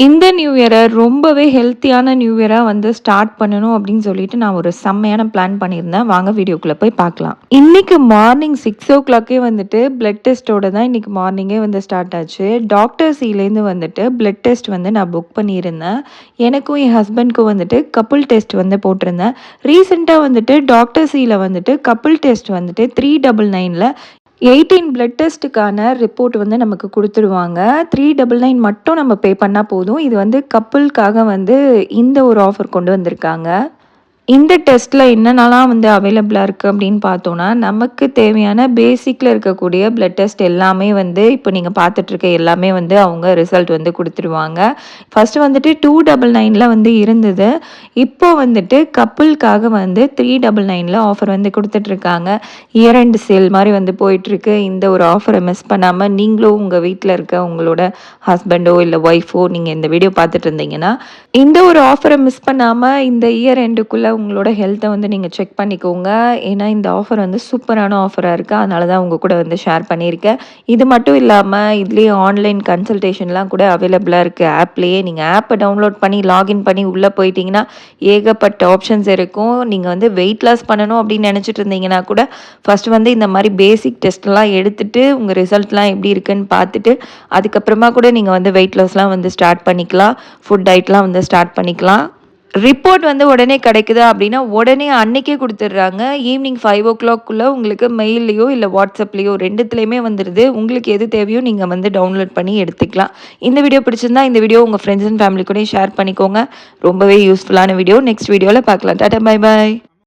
இந்த நியூ இயரை ரொம்பவே ஹெல்த்தியான நியூ இயரா வந்து ஸ்டார்ட் பண்ணணும் அப்படின்னு சொல்லிட்டு நான் ஒரு செம்மையான பிளான் பண்ணியிருந்தேன். வாங்க வீடியோக்குள்ள போய் பார்க்கலாம். இன்னைக்கு மார்னிங் 6:00 வந்துட்டு பிளட் டெஸ்ட்டோட தான் இன்னைக்கு மார்னிங்கே வந்து ஸ்டார்ட் ஆச்சு. டாக்டர் சீலேருந்து வந்துட்டு பிளட் டெஸ்ட் வந்து நான் புக் பண்ணியிருந்தேன். எனக்கும் என் ஹஸ்பண்ட்க்கும் வந்துட்டு கப்புள் டெஸ்ட் வந்து போட்டிருந்தேன். ரீசெண்டாக வந்துட்டு டாக்டர் சீல வந்துட்டு கப்புள் டெஸ்ட் வந்துட்டு 399ல 18 பிளட் டெஸ்ட்டுக்கான ரிப்போர்ட் வந்து நமக்கு குடுத்துருவாங்க. 399 மட்டும் நம்ம பே பண்ணா போதும். இது வந்து கப்புல்க்காக வந்து இந்த ஒரு ஆஃபர் கொண்டு வந்திருக்காங்க. இந்த டெஸ்ட்டில் என்னென்னலாம் வந்து அவைலபிளாக இருக்குது அப்படின்னு பார்த்தோன்னா, நமக்கு தேவையான பேசிக்கில் இருக்கக்கூடிய பிளட் டெஸ்ட் எல்லாமே வந்து இப்போ நீங்கள் பார்த்துட்ருக்க எல்லாமே வந்து அவங்க ரிசல்ட் வந்து குடுத்துருவாங்க. ஃபஸ்ட்டு வந்துட்டு 299ல வந்து இருந்தது. இப்போ வந்துட்டு கப்புல்க்காக வந்து 399ல ஆஃபர் வந்து குடுத்துட்ருக்காங்க. இயர் எண்ட் சேல் மாதிரி வந்து போயிட்டுருக்கு. இந்த ஒரு ஆஃபரை மிஸ் பண்ணாமல் நீங்களும் உங்கள் வீட்டில் இருக்க உங்களோட ஹஸ்பண்டோ இல்லை ஒய்ஃபோ நீங்கள் இந்த வீடியோ பார்த்துட்டு இருந்தீங்கன்னா, இந்த ஒரு ஆஃபரை மிஸ் பண்ணாமல் இந்த இயர் எண்டுக்குள்ளே உங்களோட ஹெல்த்தை வந்து நீங்கள் செக் பண்ணிக்கோங்க. ஏன்னா இந்த ஆஃபர் வந்து சூப்பரான ஆஃபராக இருக்குது. அதனால தான் உங்கள் கூட வந்து ஷேர் பண்ணியிருக்கேன். இது மட்டும் இல்லாமல் இதுலேயே ஆன்லைன் கன்சல்டேஷன்லாம் கூட அவைலபிளாக இருக்குது ஆப்லேயே. நீங்கள் ஆப்பை டவுன்லோட் பண்ணி லாகின் பண்ணி உள்ளே போயிட்டீங்கன்னா ஏகப்பட்ட ஆப்ஷன்ஸ் இருக்கும். நீங்கள் வந்து வெயிட் லாஸ் பண்ணணும் அப்படின்னு நினச்சிட்டு இருந்தீங்கன்னா கூட ஃபஸ்ட்டு வந்து இந்த மாதிரி பேசிக் டெஸ்ட்லாம் எடுத்துகிட்டு உங்கள் ரிசல்ட்லாம் எப்படி இருக்குன்னு பார்த்துட்டு அதுக்கப்புறமா கூட நீங்கள் வந்து வெயிட் லாஸ்லாம் வந்து ஸ்டார்ட் பண்ணிக்கலாம். ஃபுட் டயட்லாம் வந்து ஸ்டார்ட் பண்ணிக்கலாம். ரிப்போர்ட் வந்து உடனே கிடைக்குதா அப்படின்னா, உடனே அன்னைக்கே குடுத்துடுறாங்க. ஈவினிங் 5:00க்குள்ள உங்களுக்கு மெயில்லயோ, இல்ல வாட்ஸ்அப்லயோ 2த்துலயுமே வந்துருது. உங்களுக்கு எது தேவையோ நீங்க வந்து டவுன்லோட் பண்ணி எடுத்துக்கலாம். இந்த வீடியோ பிடிச்சிருந்தா, இந்த வீடியோ உங்க ஃப்ரெண்ட்ஸ் அண்ட் ஃபேமிலி கூடயும் ஷேர் பண்ணிக்கோங்க. ரொம்பவே யூஸ்ஃபுல்லான வீடியோ. நெக்ஸ்ட் வீடியோல பார்க்கலாம். Tata, bye bye.